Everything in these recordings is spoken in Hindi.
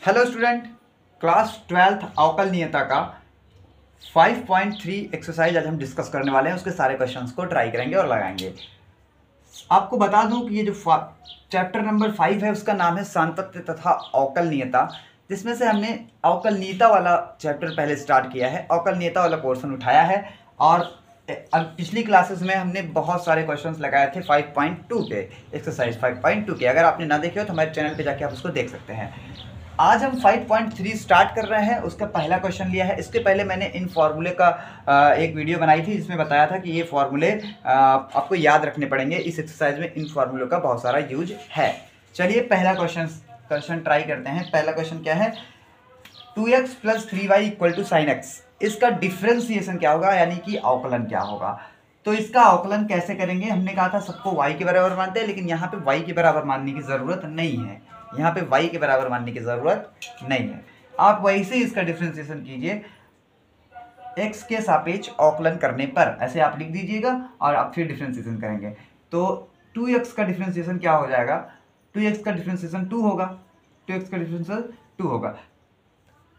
हेलो स्टूडेंट, क्लास 12th अवकल नियता का 5.3 एक्सरसाइज आज हम डिस्कस करने वाले हैं। उसके सारे क्वेश्चंस को ट्राई करेंगे और लगाएंगे। आपको बता दूं कि ये जो चैप्टर नंबर 5 है उसका नाम है सातत्य तथा अवकल नियता, जिसमें से हमने अवकल नियता वाला चैप्टर पहले स्टार्ट किया है, अवकल नियता वाला पोर्शन उठाया है। और पिछली क्लासेस में हमने बहुत सारे क्वेश्चंस लगाए थे 5.2 के, एक्सरसाइज 5.2 के। अगर आपने ना देखे हो तो हमारे चैनल पे जाके आप उसको देख सकते हैं। आज हम 5.3 स्टार्ट कर रहे हैं। उसका पहला क्वेश्चन लिया है। इसके पहले मैंने इन फार्मूले का एक वीडियो बनाई थी जिसमें बताया था कि ये फार्मूले आपको याद रखने पड़ेंगे। इस एक्सरसाइज में इन फार्मूलों का बहुत सारा यूज है। चलिए पहला क्वेश्चन ट्राई करते हैं। पहला क्वेश्चन क्या है? 2x + 3y = sin x। इसका डिफ्रेंसिएशन क्या होगा, यानी कि अवकलन क्या होगा? तो इसका अवकलन कैसे करेंगे? हमने कहा था सबको y के बराबर मानते हैं, लेकिन यहाँ पे y के बराबर मानने की ज़रूरत नहीं है। यहाँ पे y के बराबर मानने की ज़रूरत नहीं है। आप वैसे ही इसका डिफ्रेंसिएशन कीजिए x के सापेक्ष अवकलन करने पर, ऐसे आप लिख दीजिएगा और आप फिर डिफ्रेंसिएशन करेंगे। तो 2x का डिफ्रेंसिएशन क्या हो जाएगा? 2x का डिफ्रेंसिएशन 2 होगा। 2x का डिफ्रेंसिएशन 2 होगा।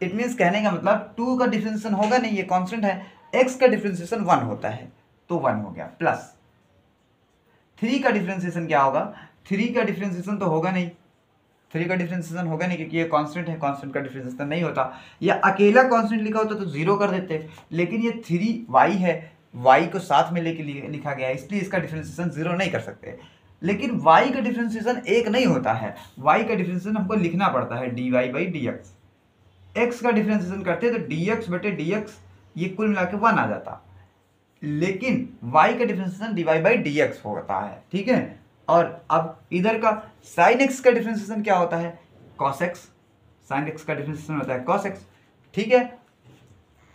इट मीन्स कहने का मतलब 2 का डिफ्रेंसिएशन होगा नहीं, ये कांस्टेंट है। x का डिफ्रेंसिएशन 1 होता है तो 1 हो गया। प्लस 3 का डिफ्रेंसिएशन क्या होगा? 3 का डिफ्रेंसिएशन तो होगा नहीं, 3 का डिफ्रेंसिएशन होगा नहीं क्योंकि ये कांस्टेंट है, कांस्टेंट का डिफ्रेंसिएशन नहीं होता। या अकेला कांस्टेंट लिखा होता तो 0 कर देते, लेकिन ये 3y है, y को साथ में लेके लिखा गया है, इसलिए इसका डिफ्रेंसिएशन 0 नहीं कर सकते। लेकिन y का डिफ्रेंसिएशन 1 नहीं होता है, y का डिफ्रेंसिएशन हमको लिखना पड़ता है dy/dx। x का डिफ्रेंसिएशन करते तो dx/dx ये कुल मिला के 1 आ जाता, लेकिन y का डिफ्रेंसिएशन dy/dx होता है। ठीक है। और अब इधर का sin x का डिफ्रेंसिएशन क्या होता है? cos x। sin x का डिफ्रेंसिएशन होता है cos x। ठीक है।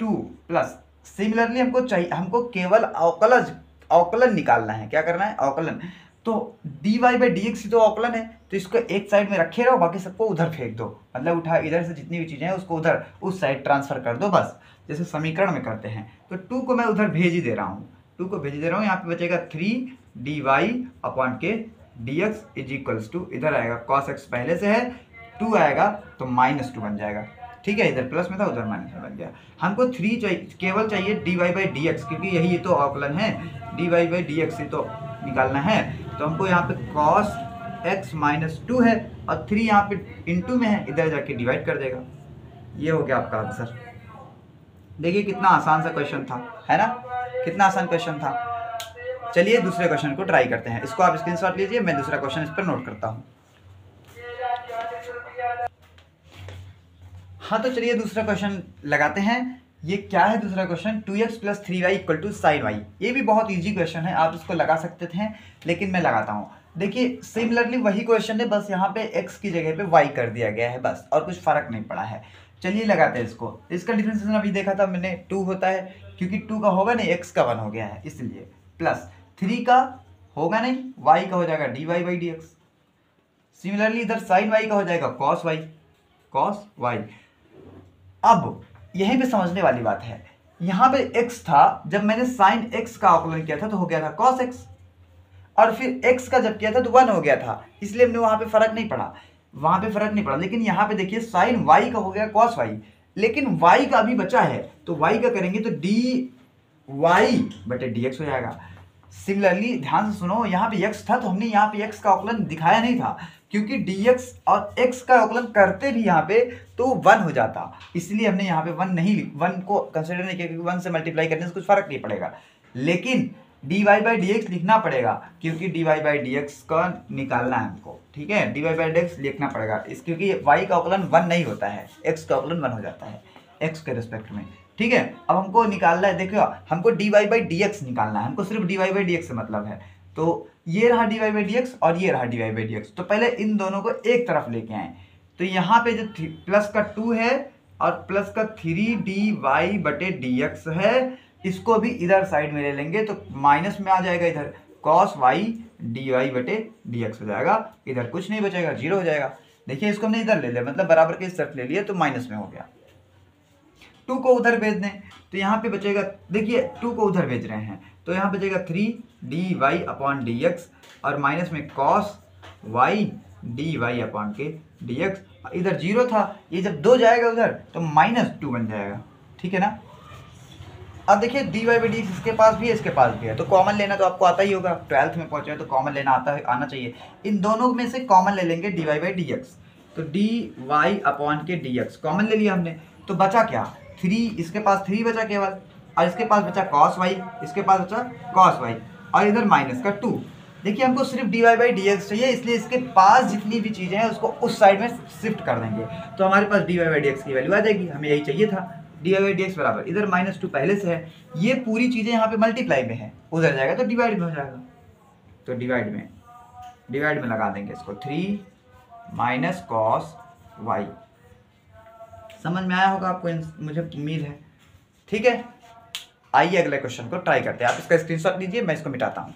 2 प्लस सिमिलरली हमको केवल अवकलन निकालना है। क्या करना है? अवकलन। तो dy/dx ही तो अवकलन है, तो इसको एक साइड में रखे रहो, बाकी सबको उधर फेंक दो। मतलब उठा इधर से जितनी भी चीज़ें हैं उसको उधर उस साइड ट्रांसफर कर दो, बस जैसे समीकरण में करते हैं। तो 2 को मैं उधर भेज ही दे रहा हूँ, 2 को भेज दे रहा हूँ। यहाँ पे बचेगा 3dy/k dx = इधर आएगा cos x पहले से है, 2 आएगा तो -2 बन जाएगा। ठीक है, इधर प्लस में था उधर माइनस में बन गया। हमको 3 चाहिए, केवल चाहिए dy/dx, क्योंकि यही तो अवकलन है। dy/dx ही तो निकालना है, तो हमको यहाँ पे cos x -2 है और 3 यहाँ पे इंटू में है, इधर जाके डिवाइड कर देगा। ये हो गया आपका आंसर। देखिए कितना आसान सा क्वेश्चन था, है ना? कितना आसान क्वेश्चन था। चलिए दूसरे क्वेश्चन को ट्राई करते हैं। इसको आप स्क्रीनशॉट लीजिए, मैं दूसरा क्वेश्चन इस पर नोट करता हूँ। हाँ, तो चलिए दूसरा क्वेश्चन लगाते हैं। ये क्या है दूसरा question? 2x + 3y = sin y। ये भी बहुत इजी क्वेश्चन है, आप इसको लगा सकते थे, लेकिन मैं लगाता हूँ। देखिए सिमिलरली वही क्वेश्चन है, बस यहाँ पे x की जगह पे y कर दिया गया है, बस और कुछ फर्क नहीं पड़ा है। चलिए लगाते हैं इसको। इसका डिफरेंशिएशन अभी देखा था मैंने 2 होता है, क्योंकि 2 का होगा नहीं, x का 1 हो गया है इसलिए। प्लस 3 का होगा नहीं, y का हो जाएगा dy/dx। सिमिलरली इधर sin y का हो जाएगा cos y। अब यहीं पे समझने वाली बात है, यहाँ पे x था, जब मैंने sin x का अवकलन किया था तो हो गया था cos x, और फिर x का जब किया था तो 1 हो गया था, इसलिए हमने वहां पे फर्क नहीं पड़ा, वहां पे फर्क नहीं पड़ा। लेकिन यहाँ पे देखिए sin y का हो गया cos y, लेकिन y का अभी बचा है, तो y का करेंगे तो dy/dx हो जाएगा। सिमिलरली ध्यान से सुनो, यहाँ पे x था तो हमने यहाँ पे x का अवकलन दिखाया नहीं था, क्योंकि dx और x का अवकलन करते भी यहाँ पे तो 1 हो जाता, इसलिए हमने यहाँ पे 1 को कंसिडर नहीं किया, क्योंकि 1 से मल्टीप्लाई करने से कुछ फर्क नहीं पड़ेगा। लेकिन dy/dx लिखना पड़ेगा, क्योंकि dy/dx का निकालना है हमको। ठीक है, dy/dx लिखना पड़ेगा इस, क्योंकि y का अवकलन 1 नहीं होता है, x का अवकलन 1 हो जाता है x के रिस्पेक्ट में। ठीक है, अब हमको निकालना है, देखो हमको dy/dx निकालना है, हमको सिर्फ dy/dx से मतलब है। तो ये रहा dy/dx और ये रहा dy/dx, तो पहले इन दोनों को एक तरफ लेके आए। तो यहाँ पे जो प्लस का 2 है और प्लस का 3dy/dx है, इसको भी इधर साइड में ले लेंगे तो माइनस में आ जाएगा, इधर cos y dy/dx हो जाएगा, इधर कुछ नहीं बचेगा, 0 हो जाएगा। देखिए इसको हमने इधर ले लिया, मतलब बराबर के इस तरफ ले लिया तो माइनस में हो गया। 2 को उधर भेज दें तो यहाँ पे बचेगा, देखिए 2 को उधर भेज रहे हैं तो यहाँ बचेगा 3dy/dx और माइनस में cos y d y upon के डी एक्स। इधर 0 था, ये जब 2 जाएगा उधर तो -2 बन जाएगा, ठीक है ना। अब देखिए d y by d x इसके पास भी है, इसके पास भी है, तो कॉमन लेना तो आपको आता ही होगा, 12th में पहुंचे तो कॉमन लेना आना चाहिए। इन दोनों में से कॉमन ले लेंगे d y by d x, तो डी वाई अपॉन के डी एक्स कॉमन ले लिया हमने, तो बचा क्या 3, इसके पास 3 बचा केवल, और इसके पास बचा कॉस वाई, इसके पास बचा कॉस वाई, और इधर -2। देखिए हमको सिर्फ d y by d x चाहिए, इसलिए इसके पास जितनी भी चीज़ें हैं उसको उस साइड में शिफ्ट कर देंगे, तो हमारे पास d y by d x की वैल्यू आ जाएगी। हमें यही चाहिए था, d y by d x बराबर, इधर -2 पहले से है, ये पूरी चीज़ें यहाँ पे मल्टीप्लाई में है, उधर जाएगा तो डिवाइड में हो जाएगा, तो डिवाइड में लगा देंगे इसको, 3 माइनस कॉस वाई। समझ में आया होगा आपको, मुझे उम्मीद है, ठीक है। आइए अगले क्वेश्चन को ट्राई करते हैं, आप इसका स्क्रीनशॉट लीजिए, मैं इसको मिटाता हूं।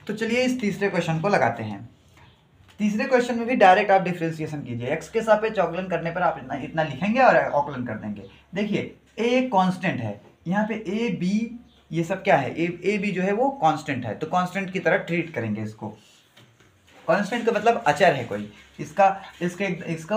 तो चलिए इस तीसरे क्वेश्चन को लगाते हैं। तीसरे क्वेश्चन में भी डायरेक्ट आप डिफरेंशिएशन कीजिए, एक्स के सापेक्ष अवकलन करने पर आप इतना लिखेंगे और अवकलन कर देंगे। देखिए ए कांस्टेंट है, यहाँ पे ए बी ये सब क्या है, ए बी जो है वो कांस्टेंट है, तो कांस्टेंट की तरह ट्रीट करेंगे इसको। कांस्टेंट का मतलब अचर है कोई, इसका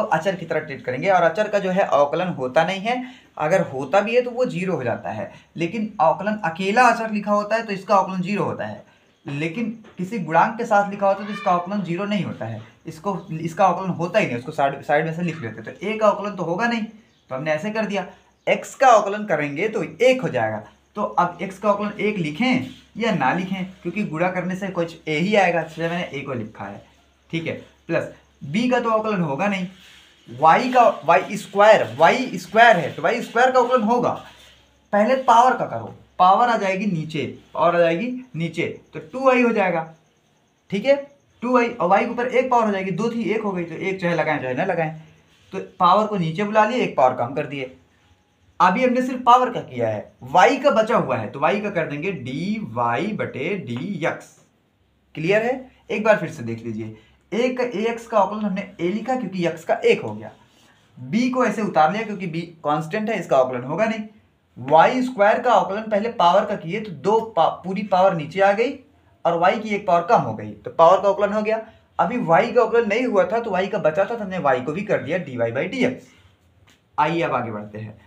अचर की तरह ट्रीट करेंगे, और अचर का जो है अवकलन होता नहीं है, अगर होता भी है तो वो 0 हो जाता है, लेकिन अवकलन अकेला अचर लिखा होता है तो इसका अवकलन 0 होता है, लेकिन किसी गुणांक के साथ लिखा होता है तो इसका अवकलन 0 नहीं होता है, इसका अवकलन होता ही नहीं, उसको साइड में से लिख लेते, तो ए का अवकलन तो होगा नहीं, तो हमने ऐसे कर दिया। एक्स का अवकलन करेंगे तो 1 हो जाएगा, तो अब x का अवकलन 1 लिखें या ना लिखें, क्योंकि गुणा करने से कुछ a ही आएगा, इसलिए मैंने a को लिखा है, ठीक है। प्लस b का तो अवकलन होगा नहीं, y स्क्वायर है तो y स्क्वायर का अवकलन होगा। पहले पावर का करो, पावर आ जाएगी नीचे, तो 2y हो जाएगा, ठीक है, 2y, और y के ऊपर 1 पावर हो जाएगी, 2 थी 1 हो गई, तो 1 चाहे लगाएं चाहे ना लगाएं, तो पावर को नीचे बुला लिए, 1 पावर कम कर दिए। अभी हमने सिर्फ पावर का किया है, y का बचा हुआ है, तो y का कर देंगे dy बटे dx। क्लियर है, एक बार फिर से देख लीजिए, ax का अवकलन हमने a लिखा क्योंकि x का 1 हो गया, b को ऐसे उतार लिया क्योंकि b कांस्टेंट है, इसका अवकलन होगा नहीं। y स्क्वायर का अवकलन पहले पावर का किए तो पूरी पावर नीचे आ गई और y की 1 पावर कम हो गई, तो पावर का अवकलन हो गया। अभी y का अवकलन नहीं हुआ था तो y का बचा था, तो हमने y को भी कर दिया dy बाई dx। आइए अब आगे बढ़ते हैं,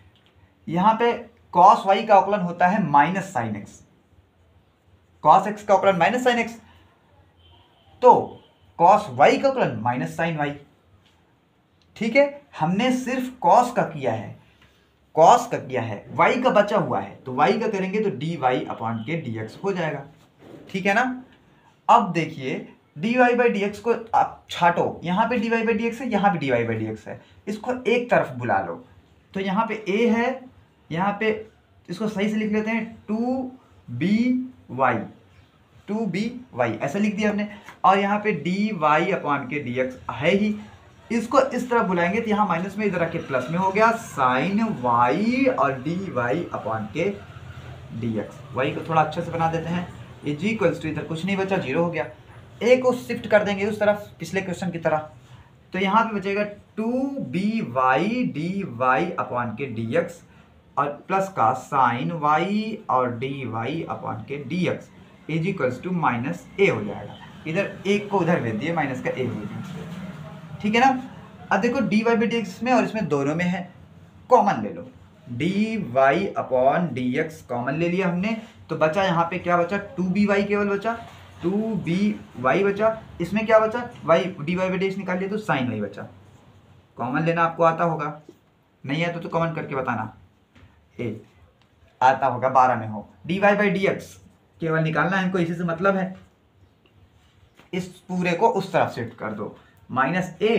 यहाँ पे cos y का अवकलन होता है minus sine x, cos x का अवकलन माइनस साइन एक्स, तो cos y का अवकलन माइनस साइन y, ठीक है। हमने सिर्फ cos का किया है, y का बचा हुआ है, तो y का करेंगे तो dy अपॉन के dx हो जाएगा, ठीक है ना। अब देखिए dy बाई dx को आप छाटो, यहाँ पे dy बाई dx है, यहाँ पे dy बाई dx है, इसको एक तरफ बुला लो, तो यहाँ पे a है, यहाँ पे इसको सही से लिख लेते हैं 2by ऐसा लिख दिया हमने, और यहाँ पे dy अपॉन के dx है ही, इसको इस तरफ बुलाएंगे तो यहाँ माइनस में इधर आके प्लस में हो गया साइन y और dy अपॉन के dx। y को थोड़ा अच्छे से बना देते हैं, इज इक्वल्स टू, इधर कुछ नहीं बचा 0 हो गया, a को शिफ्ट कर देंगे उस तरफ पिछले क्वेश्चन की तरह, तो यहाँ पे बचेगा 2by dy अपॉन के dx और प्लस का साइन y और dy अपॉन के dx is equals to minus a हो जाएगा, इधर एक को उधर भेज दिए, माइनस का a भेज दिए, ठीक है ना। अब देखो dy बाई dx में और इसमें दोनों में है, कॉमन ले लो, dy अपॉन dx कॉमन ले लिया हमने, तो बचा यहाँ पे क्या बचा 2by केवल बचा, 2by बचा, इसमें क्या बचा y dy बाई dx निकाल लिया तो साइन y बचा। कॉमन लेना आपको आता होगा, नहीं आता तो कॉमन करके बताना, आता होगा 12 में हो। dy बाई dx केवल निकालना है हमको, इसी से मतलब है, इस पूरे को उस तरफ शिफ्ट कर दो, माइनस a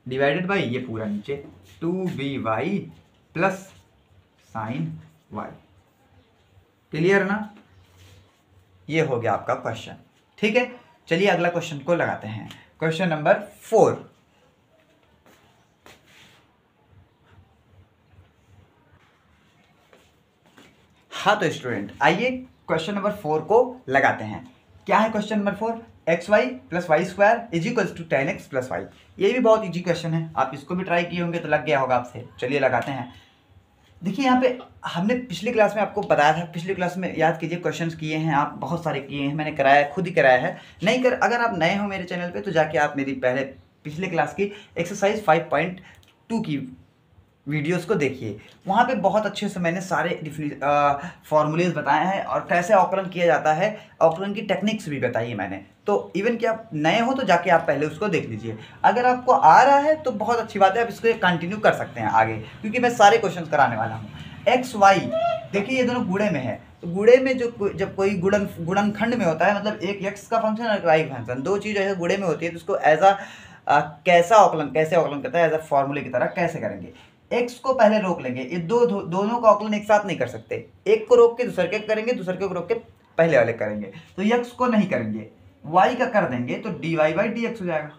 डिवाइडेड बाई ये पूरा नीचे 2by plus sign y। Clear ना, ये हो गया आपका क्वेश्चन, ठीक है। चलिए अगला क्वेश्चन को लगाते हैं, क्वेश्चन नंबर 4। हाँ तो स्टूडेंट आइए क्वेश्चन नंबर 4 को लगाते हैं। क्या है question number 4, xy plus y square is equals to 10x plus y. ये भी बहुत इजी क्वेश्चन है, आप इसको भी ट्राई किए होंगे तो लग गया होगा आपसे। चलिए लगाते हैं। देखिए यहाँ पे हमने पिछली क्लास में आपको बताया था, पिछली क्लास में याद कीजिए क्वेश्चंस किए हैं आप, बहुत सारे किए हैं, मैंने कराया है, खुद ही कराया है। नहीं कर अगर आप नए हो मेरे चैनल पे तो जाके आप मेरी पहले पिछले क्लास की एक्सरसाइज 5.2 की वीडियोस को देखिए, वहाँ पे बहुत अच्छे से मैंने सारे फॉर्मूलेज बताए हैं और कैसे आकलन किया जाता है, आकलन की टेक्निक्स भी बताई है मैंने। तो इवन कि आप नए हो तो जाके आप पहले उसको देख लीजिए। अगर आपको आ रहा है तो बहुत अच्छी बात है, आप इसको कंटिन्यू कर सकते हैं आगे, क्योंकि मैं सारे क्वेश्चन कराने वाला हूँ। एक्स वाई देखिए ये दोनों गुणे में है, तो गुणे में जब कोई गुणनखंड में होता है, मतलब एक एक्स का फंक्शन और वाई का फंक्शन, दो चीज़ ऐसे गुणे में होती है, तो उसको कैसे आकलन करता है, एज अ फॉर्मूले की तरह कैसे करेंगे। एक्स को पहले रोक लेंगे, ये दोनों का आकलन एक साथ नहीं कर सकते, एक को रोक के दूसरे के करेंगे, दूसरे को रोक के पहले वाले करेंगे, तो एक्स को नहीं करेंगे, वाई का कर देंगे तो dy बाई डी एक्स हो जाएगा।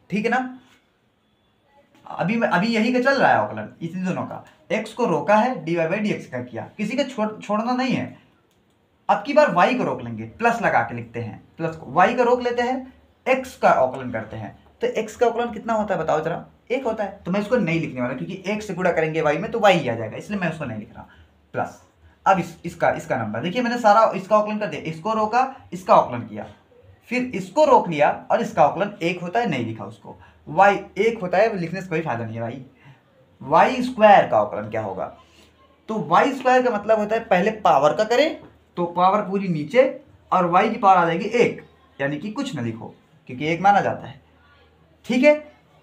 ठीक है ना, अभी यही का चल रहा है आकलन इसी दोनों का, एक्स को रोका है, dy बाई डी एक्स का किया, किसी का छोड़ना नहीं है। अब की बार y को रोक लेंगे, प्लस लगा के लिखते हैं, प्लस को y का रोक लेते हैं, x का आकलन करते हैं, तो x का आकलन कितना होता है बताओ जरा, एक होता है, तो मैं इसको नहीं लिखने वाला क्योंकि एक से गुणा करेंगे y में तो y ही आ जाएगा, इसलिए मैं उसको नहीं लिख रहा। प्लस अब इसका नंबर देखिए, मैंने सारा इसका आकलन कर दिया, इसको रोका, इसका आकलन किया, फिर इसको रोक लिया और इसका आकलन एक होता है, नहीं लिखा उसको, y एक होता है, लिखने से कोई फायदा नहीं है भाई। वाई स्क्वायर का आकलन क्या होगा, तो वाई स्क्वायर का मतलब होता है पहले पावर का करें तो पावर पूरी नीचे और वाई की पावर आ जाएगी एक, यानी कि कुछ ना लिखो क्योंकि एक माना जाता है। ठीक है,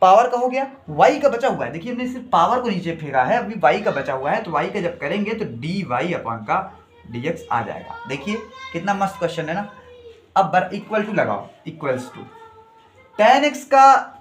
पावर का हो गया, वाई का बचा हुआ है, देखिए हमने सिर्फ पावर को नीचे फेंका है, अभी वाई का बचा हुआ है, तो वाई का जब करेंगे तो डी वाई अपॉन का डी एक्स आ जाएगा। देखिए कितना मस्त क्वेश्चन है ना। अब इक्वल टू लगाओ, इक्वल्स टू tan x का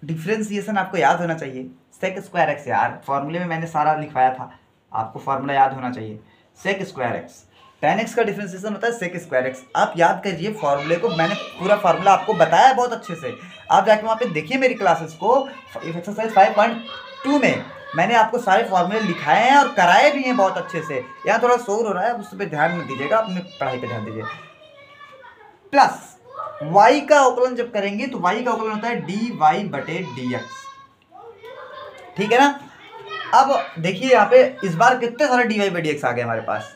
डिफ्रेंसिएशन आपको याद होना चाहिए, सेक स्क्वायर एक्स, यार फॉर्मूले में मैंने सारा लिखवाया था, आपको फॉर्मूला याद होना चाहिए। Sec square x, tan x का डिफ्रेंसिएशन होता है सेक स्क्वायर एक्स। आप याद करिए फॉर्मूले को, मैंने पूरा फॉर्मूला आपको बताया है बहुत अच्छे से, आप जाके वहाँ पे देखिए मेरी क्लासेस को, एक्सरसाइज 5.2 में मैंने आपको सारे फॉर्मूले लिखाए हैं और कराए भी हैं बहुत अच्छे से। यहाँ थोड़ा शोर हो रहा है, उस पर ध्यान मत दीजिएगा, अपने पढ़ाई पर ध्यान दीजिए। प्लस y का आकलन जब करेंगे तो y का आकलन होता है dy बटे dx। ठीक है ना, अब देखिए यहाँ पे इस बार कितने सारे dy बाई dx आ गए हमारे पास,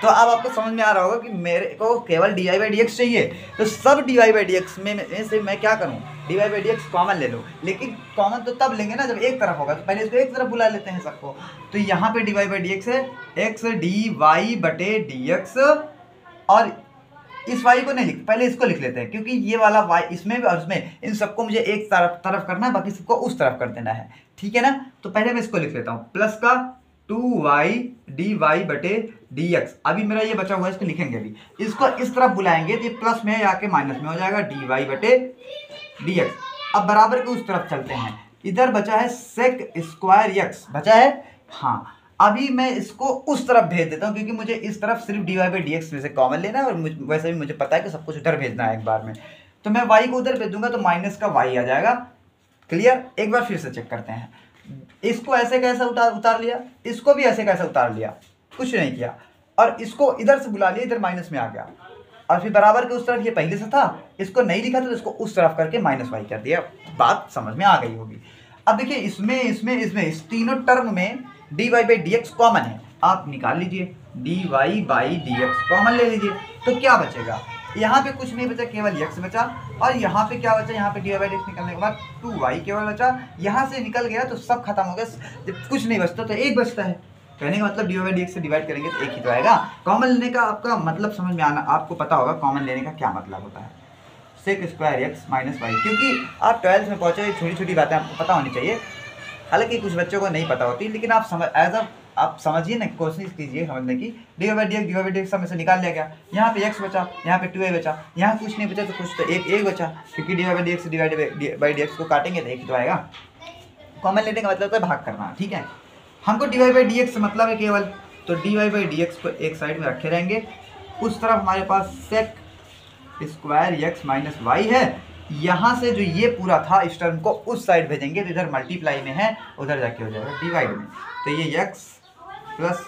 तो अब आपको समझ में आ रहा होगा कि मेरे को केवल dy बाई dx चाहिए, तो सब dy बाई dx में से मैं क्या करूँ, dy बाई dx कॉमन ले लो, लेकिन कॉमन तो तब लेंगे ना जब एक तरफ होगा, तो पहले इसको एक तरफ बुला लेते हैं सबको, तो यहाँ पे dy बाई dx है x dy बटे dx, और इस y को नहीं लिख, पहले इसको लिख लेते हैं क्योंकि ये वाला y इसमें और उसमें, इन सबको मुझे एक तरफ करना है, बाकी सबको उस तरफ कर देना है। ठीक है ना, तो पहले मैं इसको लिख लेता हूँ, प्लस का 2y dy बटे dx, अभी मेरा ये बचा हुआ है, इसको लिखेंगे, अभी इसको इस तरफ बुलाएंगे तो ये प्लस में आके माइनस में हो जाएगा, dy बटे dx। अब बराबर के उस तरफ चलते हैं, इधर बचा है सेक स्क्वायर एक्स बचा है, हाँ अभी मैं इसको उस तरफ भेज देता हूँ क्योंकि मुझे इस तरफ सिर्फ dy बाई dx में से कॉमन लेना है, और वैसे भी मुझे पता है कि सब कुछ उधर भेजना है एक बार में, तो मैं y को उधर भेज दूंगा तो माइनस का y आ जाएगा। क्लियर, एक बार फिर से चेक करते हैं, इसको ऐसे कैसे उतार लिया, इसको भी ऐसे कैसे उतार लिया, कुछ नहीं किया, और इसको इधर से बुला लिया, इधर माइनस में आ गया, और फिर बराबर के उस तरफ ये पहले से था, इसको नहीं लिखा तो इसको उस तरफ करके माइनस वाई कर दिया। बात समझ में आ गई होगी। अब देखिए इसमें इस तीनों टर्म में dy बाई dx कॉमन है, आप निकाल लीजिए, dy बाई dx कॉमन ले लीजिए, तो क्या बचेगा, यहाँ पे कुछ नहीं बचा, केवल x बचा, और यहाँ पे क्या बचा, यहाँ पे dy बाई dx निकलने के बाद 2y केवल बचा, यहाँ से निकल गया तो सब खत्म हो गया, जब कुछ नहीं बचता तो एक बचता है, कहने का मतलब dy बाई dx से डिवाइड करेंगे तो एक ही तो आएगा। कॉमन लेने का आपका मतलब समझ में आना, आपको पता होगा कॉमन लेने का क्या मतलब होता है, sec square x minus y, क्योंकि आप 12th में पहुँचे, छोटी छोटी बातें आपको पता होनी चाहिए, हालांकि कुछ बच्चों को नहीं पता होती, लेकिन आप समझिए ना, कोशिश कीजिए समझने की। dy बाई dx सब में से निकाल लिया गया, यहाँ पे x बचा, यहाँ पे 2a बचा, यहाँ कुछ नहीं बचा तो कुछ तो एक बचा, क्योंकि dy बाई dx से डिवाइड बाई dx को काटेंगे तो एक ही तो आएगा। कॉमन लेने का मतलब होता है भाग करना। ठीक है, हमको dy बाई dx से मतलब है केवल, तो dy बाई dx को एक साइड में रखे रहेंगे, उस तरफ हमारे पास sec square x minus y है, यहाँ से जो ये पूरा था इस टर्म को उस साइड भेजेंगे तो इधर मल्टीप्लाई में है, उधर जाके हो जाएगा डिवाइड में, तो ये x प्लस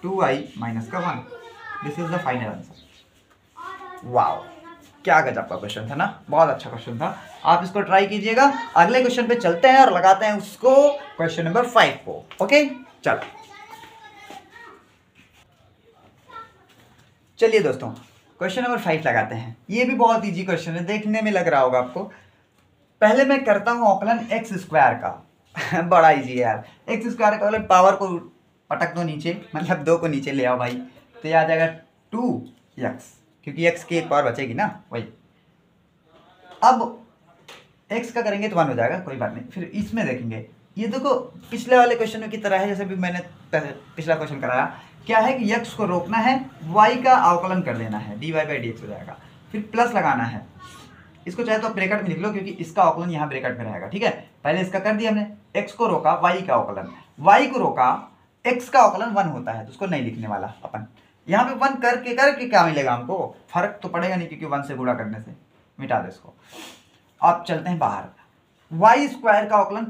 2y माइनस का 1, this is the final answer. Wow, क्या गजब का क्वेश्चन था ना, बहुत अच्छा क्वेश्चन था, आप इसको ट्राई कीजिएगा। अगले क्वेश्चन पे चलते हैं और लगाते हैं उसको क्वेश्चन नंबर 5 को। ओके चलो चलिए दोस्तों क्वेश्चन नंबर 5 लगाते हैं। ये भी बहुत इजी क्वेश्चन है, देखने में लग रहा होगा आपको। पहले मैं करता हूँ अवकलन एक्स स्क्वायर का बड़ा इजी है यार। एक्स स्क्वायर का मतलब पावर को पटक दो नीचे, मतलब 2 को नीचे ले आओ भाई, तो ये आ जाएगा 2x, क्योंकि x की एक पावर बचेगी ना वही। अब x का करेंगे तो 1 हो जाएगा, कोई बात नहीं। फिर इसमें देखेंगे, ये देखो पिछले वाले क्वेश्चन की तरह है, जैसे भी मैंने पिछला क्वेश्चन कराया। क्या है कि x को रोकना है, y का अवकलन कर देना है, dy/dx हो जाएगा। फिर प्लस लगाना है, इसको चाहे तो ब्रैकेट में लिख लो क्योंकि इसका अवकलन यहाँ ब्रैकेट में रहेगा। ठीक है, पहले इसका कर दिया हमने, x को रोका y का अवकलन, y को रोका x का अवकलन 1 होता है, तो उसको नहीं लिखने वाला अपन। यहाँ पे 1 करके क्या मिलेगा हमको, फर्क तो पड़ेगा नहीं क्योंकि 1 से गुणा करने से, मिटा दो इसको। अब चलते हैं बाहर, वाई स्क्वायर का अवकलन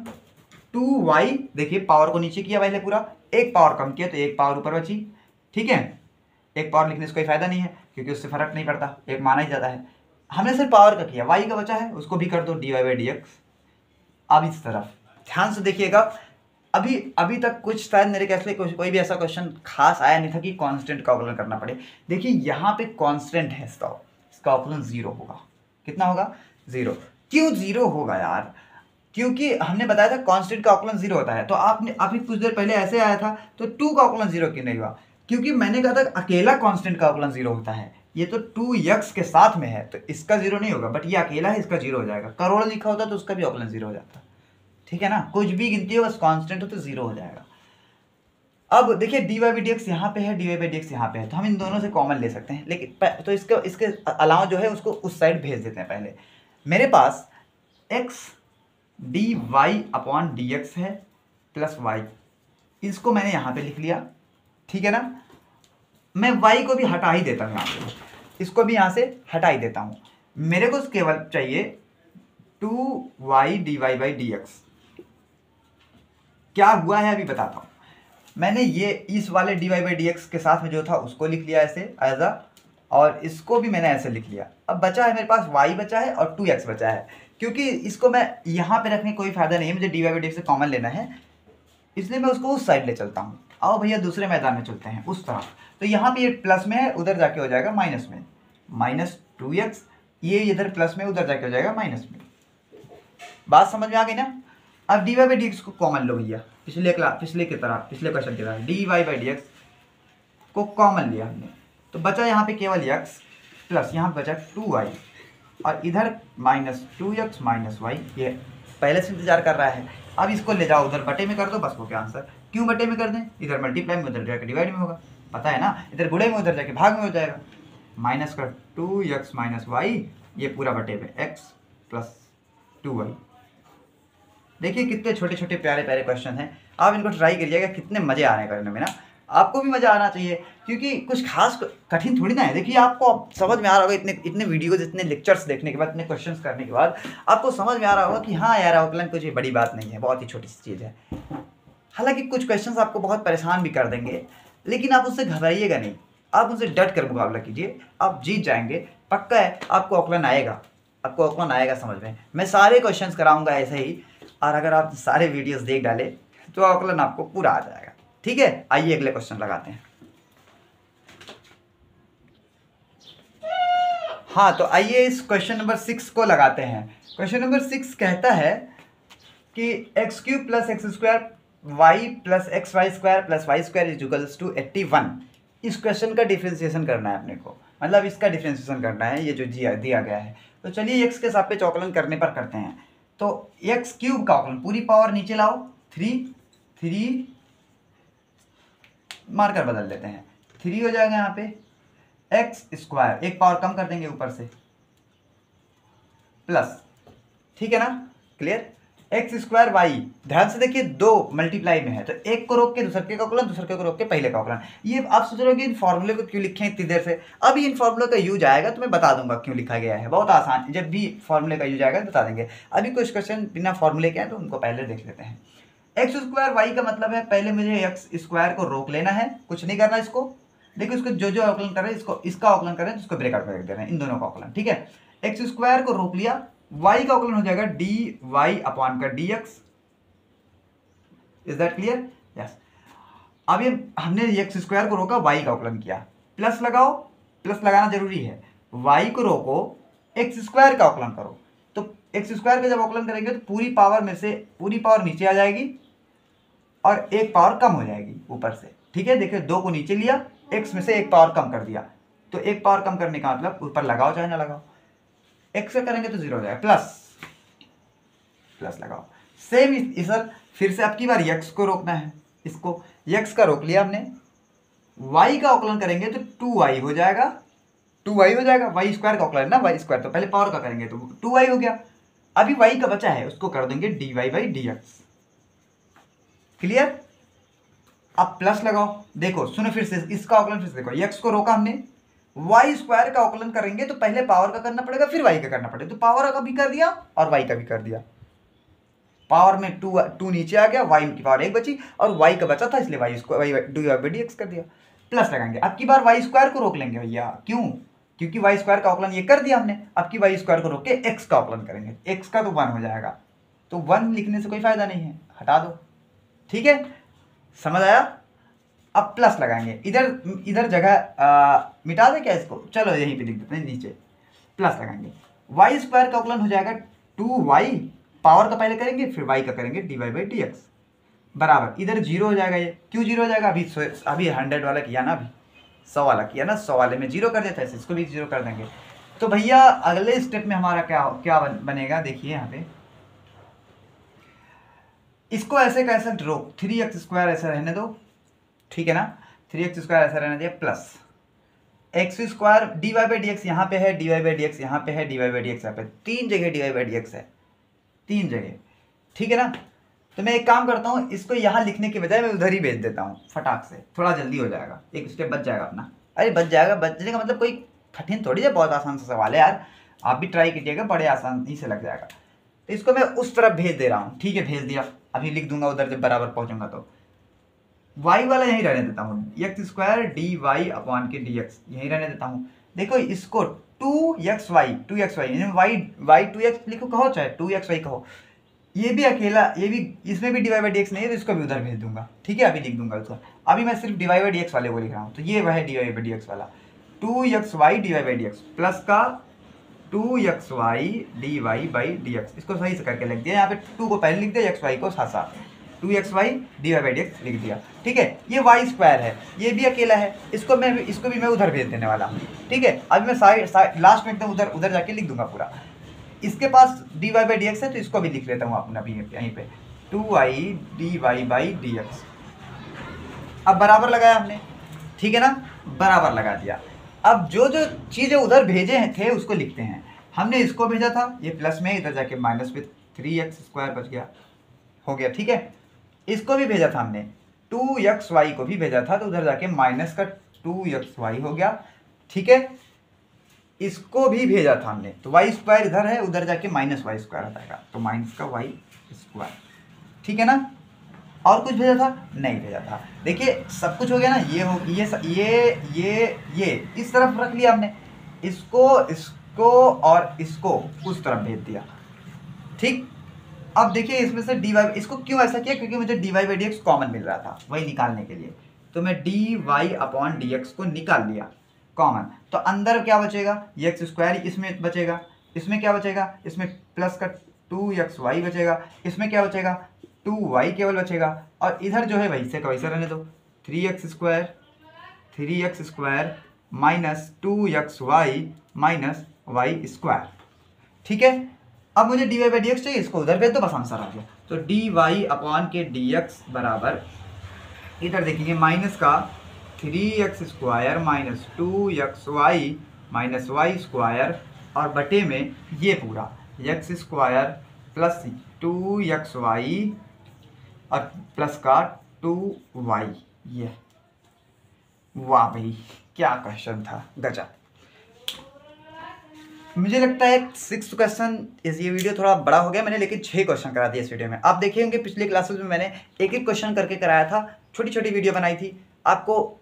2y, देखिए पावर को नीचे किया पहले पूरा, एक पावर कम किया तो एक पावर ऊपर बची। ठीक है, एक पावर लिखने से कोई फायदा नहीं है क्योंकि उससे फर्क नहीं पड़ता, एक माना ही जाता है। हमने सिर्फ पावर का किया, y का बचा है उसको भी कर दो dy/dx। अब इस तरफ ध्यान से देखिएगा, अभी तक कुछ शायद मेरे कैसे कोई भी ऐसा क्वेश्चन खास आया नहीं था कि कांस्टेंट का अवकलन करना पड़े। देखिए यहाँ पे कांस्टेंट है, इसका अवकलन 0 होगा। कितना होगा, 0। क्यों 0 होगा यार, क्योंकि हमने बताया था कांस्टेंट का अवकलन 0 होता है। तो आपने अभी कुछ देर पहले ऐसे आया था, तो 2 का अवकलन 0 क्यों नहीं हुआ, क्योंकि मैंने कहा था अकेला कांस्टेंट का अवकलन 0 होता है। ये तो 2x के साथ में है तो इसका 0 नहीं होगा, बट ये अकेला है इसका 0 हो जाएगा। करोड़ लिखा होता तो उसका भी अवकलन 0 हो जाता। ठीक है ना, कुछ भी गिनती हो बस कांस्टेंट हो तो 0 हो जाएगा। अब देखिए dy/dx यहाँ पे है, dy/dx यहाँ पे है, तो हम इन दोनों से कॉमन ले सकते हैं, लेकिन तो इसके अलावा जो है उसको उस साइड भेज देते हैं। पहले मेरे पास x dy/dx है प्लस y, इसको मैंने यहाँ पे लिख लिया। ठीक है ना, मैं y को भी हटा ही देता हूँ यहाँ पे, इसको भी यहाँ से हटा ही देता हूँ। मेरे को केवल चाहिए 2y dy/dx। क्या हुआ है अभी बताता हूँ। मैंने ये इस वाले dy/dx के साथ में जो था उसको लिख लिया ऐसे एज अ, और इसको भी मैंने ऐसे लिख लिया। अब बचा है मेरे पास y बचा है और 2x बचा है, क्योंकि इसको मैं यहाँ पे रखने कोई फायदा नहीं है, मुझे dy/dx से कॉमन लेना है, इसलिए मैं उसको उस साइड ले चलता हूँ। आओ भैया दूसरे मैदान में चलते हैं उस तरफ। तो यहाँ पे ये प्लस में है, उधर जाके हो जाएगा माइनस में, -2x, ये इधर प्लस में उधर जाके हो जाएगा माइनस में। बात समझ में आ गई ना। अब dy/dx को कॉमन लो भैया, पिछले क्वेश्चन की तरह dy/dx को कॉमन लिया हमने, तो बचा यहाँ पे केवल x प्लस यहाँ बचा 2y और इधर -2x -y, ये पहले से इंतजार कर रहा है। अब इसको ले जाओ उधर बटे में कर दो, बस हो गया आंसर। क्यों बटे में कर दें, इधर मल्टीप्लाई में उधर जाके डिवाइड में होगा, पता है ना, इधर गुणे में उधर जाके भाग में हो जाएगा। -2x -y, ये पूरा बटे में x प्लस 2y। देखिए कितने छोटे छोटे प्यारे प्यारे क्वेश्चन हैं, आप इनको ट्राई करिएगा, कितने मजे आ रहे हैं करने में ना। आपको भी मज़ा आना चाहिए क्योंकि कुछ खास कठिन थोड़ी ना है। देखिए आपको अब समझ में आ रहा होगा, इतने वीडियोज इतने लेक्चर्स देखने के बाद, इतने क्वेश्चंस करने के बाद आपको समझ में आ रहा होगा कि हाँ यार अवकलन कुछ बड़ी बात नहीं है, बहुत ही छोटी सी चीज़ है। हालांकि कुछ क्वेश्चंस आपको बहुत परेशान भी कर देंगे, लेकिन आप उससे घबराइएगा नहीं, आप उनसे डट कर मुकाबला कीजिए, आप जीत जाएंगे, पक्का है। आपको अवकलन आएगा, समझ में। मैं सारे क्वेश्चंस कराऊंगा ऐसे ही, और अगर आप सारे वीडियोस देख डाले तो अवकलन आपको पूरा आ जाएगा। ठीक है, आइए अगले क्वेश्चन लगाते हैं। हाँ, तो आइए इस क्वेश्चन नंबर 6 को लगाते हैं। क्वेश्चन नंबर 6 कहता है कि x³ + x² y + xy² + y² = 81। इस क्वेश्चन का डिफ्रेंशिएशन करना है अपने को, मतलब इसका डिफ्रेंशिएशन करना है, ये जो दिया गया है। तो चलिए x के सापेक्ष अवकलन करने पर करते हैं। तो x³ का अवकलन पूरी पावर नीचे लाओ, 3 मार्कर बदल देते हैं, 3 हो जाएगा यहाँ पे, x², एक पावर कम कर देंगे ऊपर से, प्लस, ठीक है ना, क्लियर, x² y। ध्यान से देखिए 2 मल्टीप्लाई में है, तो एक को रोक के दूसरे का अवकलन, दूसरे को रोक के पहले का अवकलन। ये आप सोच रहे हो कि इन फॉर्मूले को क्यों लिखे हैं इतनी देर से। अभी इन फॉर्मूले का यूज आएगा तो मैं बता दूंगा क्यों लिखा गया है, बहुत आसान, जब भी फॉर्मूले का यूज आएगा तो बता देंगे। अभी कुछ क्वेश्चन बिना फॉर्मूले के हैं तो उनको पहले देख लेते हैं। x² y का मतलब है पहले मुझे x² को रोक लेना है, कुछ नहीं करना इसको, देखो इसको जो जो अवकलन कर रहे हैं, इसको इसका अवकलन कर रहे हैं तो इसको ब्रेकआउट में रख दे रहे हैं, इन दोनों का अवकलन, ठीक है। एक्स स्क्वायर को रोक लिया, वाई का अवकलन हो जाएगा डी वाई अपॉन का D x. Is that clear? Yes. अब ये हमने एक्स स्क्वायर को रोका, वाई का अवकलन किया, प्लस लगाओ, प्लस लगाना जरूरी है। वाई को रोको, एक्स स्क्वायर का अवकलन करो, तो एक्स स्क्वायर का जब अवकलन करेंगे तो पूरी पावर में से पूरी पावर नीचे आ जाएगी और एक पावर कम हो जाएगी ऊपर से, ठीक है। देखिए 2 को नीचे लिया, एक्स में से एक पावर कम कर दिया, तो एक पावर कम करने का मतलब ऊपर लगाओ चाहे ना लगाओ, एक्स से करेंगे तो 0 हो जाएगा, प्लस लगाओ। सेम इधर फिर से अब की बार यक्स को रोकना है, इसको यक्स का रोक लिया हमने, वाई का अवकलन करेंगे तो 2y हो जाएगा, 2y हो जाएगा, वाई स्क्वायर का अवकलन ना, वाई स्क्वायर तो पहले पावर का करेंगे तो 2y हो गया। अभी y का बचा है उसको कर देंगे dy by d x. Clear? अब प्लस लगाओ, देखो सुनो फिर से इसका अवकलन, फिर से देखो x को रोका हमने, वाई स्क्वायर का अवकलन करेंगे तो पहले पावर का करना पड़ेगा फिर y का करना पड़ेगा, तो पावर का भी कर दिया और y का भी कर दिया। पावर में 2 नीचे आ गया, y की पावर 1 बची और y का बचा था इसलिए y square d y by d x कर दिया। प्लस लगाएंगे, अब की बार वाई स्क्वायर को रोक लेंगे भैया, क्यों? क्योंकि वाई स्क्वायर का अवकलन ये कर दिया हमने, अब की वाई स्क्वायर को रोक के एक्स का अवकलन करेंगे, एक्स का तो 1 हो जाएगा, तो 1 लिखने से कोई फायदा नहीं है, हटा दो, ठीक है। समझ आया? अब प्लस लगाएंगे, इधर जगह मिटा दे क्या इसको, चलो यहीं पे लिख देते हैं नीचे, प्लस लगाएंगे, वाई स्क्वायर का अवकलन हो जाएगा 2y, पावर का पहले करेंगे फिर y का करेंगे d y by d x, बराबर इधर 0 हो जाएगा। ये क्यों 0 हो जाएगा? अभी 100 वाला किया ना, अभी 100 वाला किया ना, 100 वाले में 0 कर देता है, इसको भी 0 कर देंगे। तो भैया अगले स्टेप में हमारा क्या बनेगा, देखिए यहाँ पे इसको ऐसे कैसे ड्रॉ, 3x स्क्वायर ऐसा रहने दो, ठीक है ना, 3x स्क्वायर ऐसा रहने दिया, plus x square d y by d x यहाँ पे है, d y by d x यहाँ पे है, d y by d x यहाँ पे, 3 जगह d y by d x है, 3 जगह, ठीक है ना। तो मैं एक काम करता हूँ, इसको यहाँ लिखने के बजाय मैं उधर ही भेज देता हूँ फटाक से, थोड़ा जल्दी हो जाएगा, एक स्टेप बच जाएगा अपना। अरे बच जाएगा, बचने का मतलब कोई कठिन थोड़ी है, बहुत आसान सा सवाल है यार, आप भी ट्राई कीजिएगा, बड़े आसान ही से लग जाएगा। तो इसको मैं उस तरफ भेज दे रहा हूँ, ठीक है, भेज दिया, अभी लिख दूंगा उधर जब बराबर पहुँचूंगा तो। वाई वाला यहीं रहने देता हूँ, x square d y upon के डी एक्स यहीं रहने देता हूँ। देखो इसको 2xy वाई 2x लिखो कहो, चाहे 2xy कहो, ये भी अकेला, ये भी इसमें भी d y by d x नहीं है तो इसको भी उधर भेज दूंगा, ठीक है, अभी लिख दूंगा उसको। अभी मैं सिर्फ d y by d x वाले को लिख रहा हूँ, तो ये वह है d y by d x वाला, 2xy d y by d x plus का 2xy d y by d x, इसको सही से करके लिख दिया, यहाँ पे 2 को पहले लिख दिया, xy को साथ साथ 2xy d y by d x लिख दिया, ठीक है। ये वाई स्क्वायर है, ये भी अकेला है, इसको भी मैं उधर भेज देने वाला हूँ, ठीक है। अभी मैं साइड लास्ट में एकदम उधर जाके लिख दूंगा पूरा। इसके पास d y by d x है तो इसको भी लिख लेता हूँ अपना भी यहीं पे, 2y d y by d x. अब बराबर लगाया हमने, ठीक है ना, बराबर लगा दिया। अब जो जो चीज़ें उधर भेजे थे उसको लिखते हैं। हमने इसको भेजा था, ये प्लस में, इधर जाके माइनस में 3x स्क्वायर बच गया, हो गया, ठीक है। इसको भी भेजा था हमने, 2xy को भी भेजा था, तो उधर जाके माइनस का 2xy हो गया, ठीक है। इसको भी भेजा था हमने, तो वाई स्क्वायर इधर है, उधर जाके माइनस वाई स्क्वायर आ जाएगा, तो माइनस का वाई स्क्वायर, ठीक है ना। और कुछ भेजा था? नहीं भेजा था। देखिए सब कुछ हो गया ना, ये हो, ये इस तरफ रख लिया हमने, इसको और इसको उस तरफ भेज दिया, ठीक। अब देखिए इसमें से डी वाई, इसको क्यों ऐसा किया, क्योंकि मुझे d y by d x common मिल रहा था, वही निकालने के लिए, तो मैं d y upon d x को निकाल लिया कॉमन। तो अंदर क्या बचेगा, एक्स स्क्वायर इसमें बचेगा, इसमें क्या बचेगा, इसमें प्लस का 2xy बचेगा, इसमें क्या बचेगा, 2y केवल बचेगा, और इधर जो है वैसे का वैसे रहने दो, 3x square minus 2xy minus y square, ठीक है। अब मुझे d y by d x चाहिए, इसको उधर भेज दो, बस आंसर आ गया। तो डी वाई अपॉन के डी एक्स बराबर, इधर देखेंगे माइनस का 3x square minus 2xy minus y square, और बटे में ये पूरा x स्क्वायर प्लस 2xy और प्लस का 2y, ये, वाह भाई क्या क्वेश्चन था, गजब। मुझे लगता है 6th क्वेश्चन, ये वीडियो थोड़ा बड़ा हो गया मैंने, लेकिन 6 क्वेश्चन करा दिए इस वीडियो में। आप देखे होंगे पिछले क्लासेस में मैंने एक क्वेश्चन करके कराया था, छोटी छोटी वीडियो बनाई थी, आपको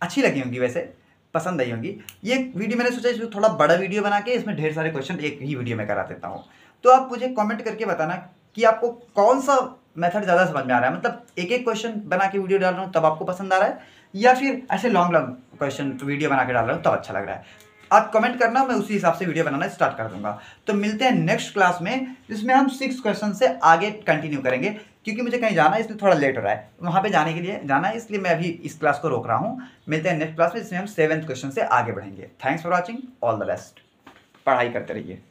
अच्छी लगी होंगी, वैसे पसंद आई होंगी। ये वीडियो मैंने सोचा इसमें थोड़ा बड़ा वीडियो बना के इसमें ढेर सारे क्वेश्चन एक ही वीडियो में करा देता हूँ। तो आप मुझे कमेंट करके बताना कि आपको कौन सा मेथड ज़्यादा समझ में आ रहा है, मतलब एक एक क्वेश्चन बना के वीडियो डाल रहा हूँ तब आपको पसंद आ रहा है, या फिर ऐसे लॉन्ग लॉन्ग क्वेश्चन वीडियो बना के डाल रहा हूँ तब अच्छा लग रहा है। आप कमेंट करना, मैं उसी हिसाब से वीडियो बनाना स्टार्ट कर दूंगा। तो मिलते हैं नेक्स्ट क्लास में, जिसमें हम 6 क्वेश्चन से आगे कंटिन्यू करेंगे, क्योंकि मुझे कहीं जाना है इसलिए थोड़ा लेट हो रहा है, वहाँ पे जाने के लिए जाना है, इसलिए मैं अभी इस क्लास को रोक रहा हूँ। मिलते हैं नेक्स्ट क्लास में, जिसमें हम 7th क्वेश्चन से आगे बढ़ेंगे। Thanks for watching, all the best, पढ़ाई करते रहिए।